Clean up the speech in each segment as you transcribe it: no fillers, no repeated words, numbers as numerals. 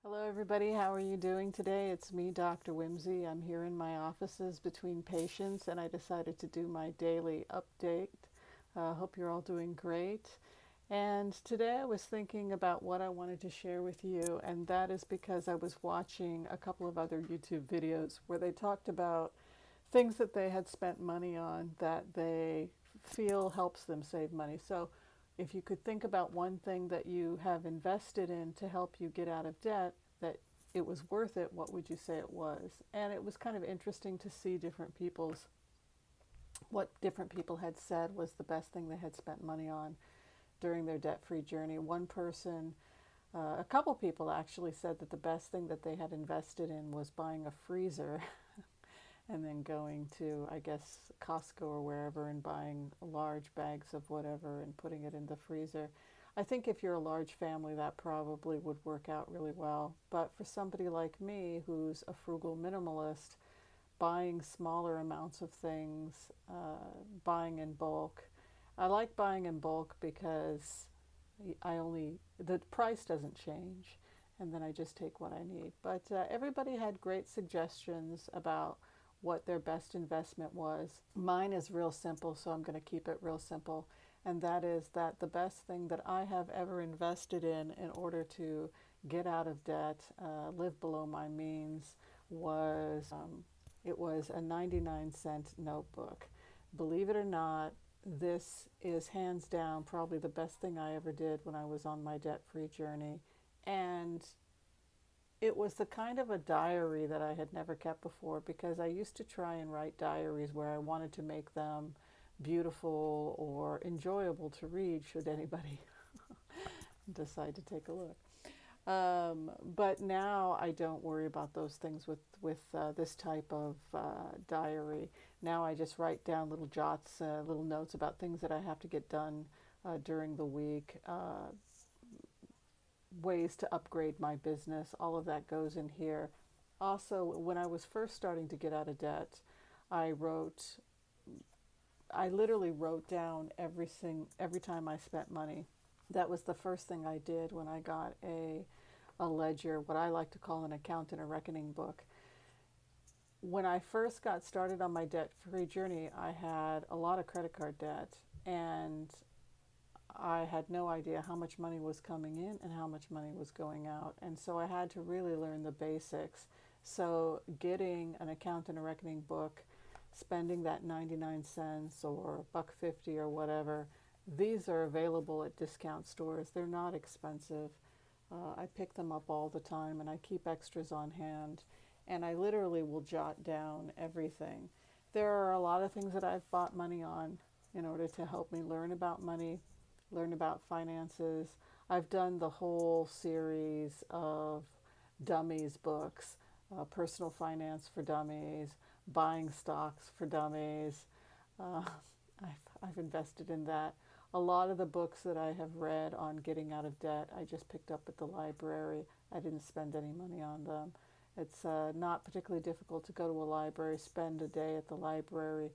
Hello, everybody. How are you doing today? It's me, Dr. Whimsy. I'm here in my offices between patients, and I decided to do my daily update. Hope you're all doing great. And today I was thinking about what I wanted to share with you, and that is because I was watching a couple of other YouTube videos where they talked about things that they had spent money on that they feel helps them save money. So if you could think about one thing that you have invested in to help you get out of debt, that it was worth it, what would you say it was? And it was kind of interesting to see what different people had said was the best thing they had spent money on during their debt-free journey. One person, a couple people actually said that the best thing that they had invested in was buying a freezer and then going to, I guess, Costco or wherever and buying large bags of whatever and putting it in the freezer. I think if you're a large family, that probably would work out really well. But for somebody like me, who's a frugal minimalist, buying smaller amounts of things, buying in bulk. I like buying in bulk because the price doesn't change, and then I just take what I need. But everybody had great suggestions about what their best investment was. Mine is real simple, so I'm going to keep it real simple. And that is that the best thing that I have ever invested in order to get out of debt, live below my means, was it was a 99-cent notebook. Believe it or not, this is hands down probably the best thing I ever did when I was on my debt-free journey. And it was the kind of a diary that I had never kept before, because I used to try and write diaries where I wanted to make them beautiful or enjoyable to read should anybody decide to take a look. But now I don't worry about those things with this type of diary. Now I just write down little jots, little notes about things that I have to get done during the week, ways to upgrade my business. All of that goes in here. Also, when I was first starting to get out of debt, I wrote, I literally wrote down every time I spent money. That was the first thing I did when I got a ledger, what I like to call an account and a reckoning book. When I first got started on my debt-free journey, I had a lot of credit card debt, and I had no idea how much money was coming in and how much money was going out. And so I had to really learn the basics. So getting an account and a reckoning book, spending that 99 cents or $1.50 or whatever, these are available at discount stores. They're not expensive. I pick them up all the time, and I keep extras on hand. And I literally will jot down everything. There are a lot of things that I've bought money on in order to help me learn about money, learn about finances. I've done the whole series of dummies books, Personal Finance for Dummies, Buying Stocks for Dummies. Uh, I've invested in that. A lot of the books that I have read on getting out of debt, I just picked up at the library. I didn't spend any money on them. It's not particularly difficult to go to a library, spend a day at the library,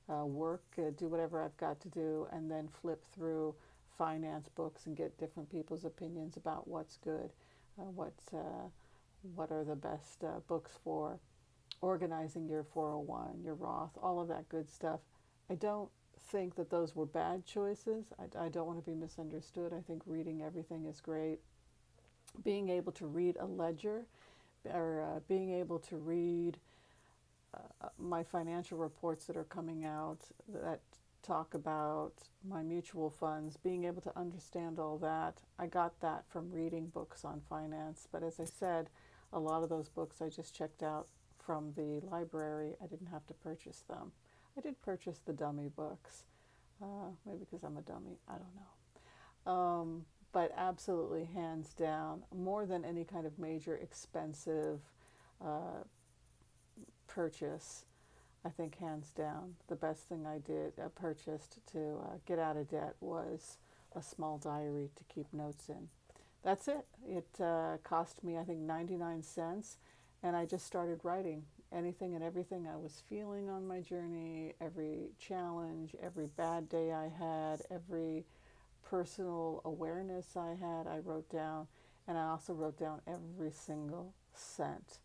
work, do whatever I've got to do, and then flip through finance books and get different people's opinions about what's good, what are the best books for organizing your 401, your Roth, all of that good stuff. I don't think that those were bad choices. I don't want to be misunderstood. I think reading everything is great. Being able to read a ledger, or being able to read my financial reports that are coming out that talk about my mutual funds, being able to understand all that. I got that from reading books on finance. But as I said, a lot of those books I just checked out from the library. I didn't have to purchase them. I did purchase the dummy books, maybe because I'm a dummy, I don't know. But absolutely, hands down, more than any kind of major expensive uh, purchase, I think hands down, the best thing I did purchased to get out of debt was a small diary to keep notes in. That's it. It cost me, I think, 99 cents, and I just started writing anything and everything I was feeling on my journey, every challenge, every bad day I had, every personal awareness I had, I wrote down. And I also wrote down every single cent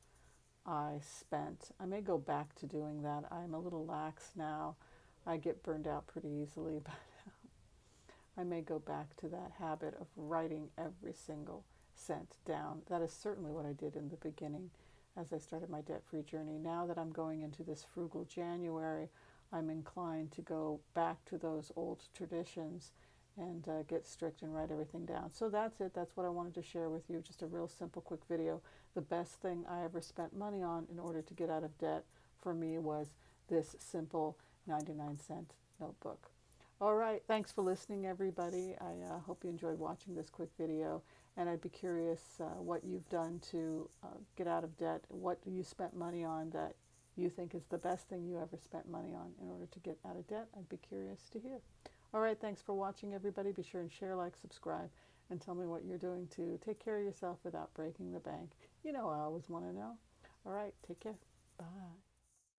I spent. I may go back to doing that. I'm a little lax now. I get burned out pretty easily, but I may go back to that habit of writing every single cent down. That is certainly what I did in the beginning as I started my debt-free journey. Now that I'm going into this frugal January, I'm inclined to go back to those old traditions and get strict and write everything down. So that's it. That's what I wanted to share with you. Just a real simple, quick video. The best thing I ever spent money on in order to get out of debt for me was this simple 99-cent notebook. All right. Thanks for listening, everybody. I hope you enjoyed watching this quick video. And I'd be curious what you've done to get out of debt. What you spent money on that you think is the best thing you ever spent money on in order to get out of debt? I'd be curious to hear. All right, thanks for watching, everybody. Be sure and share, like, subscribe, and tell me what you're doing to take care of yourself without breaking the bank. You know I always want to know. All right, take care. Bye.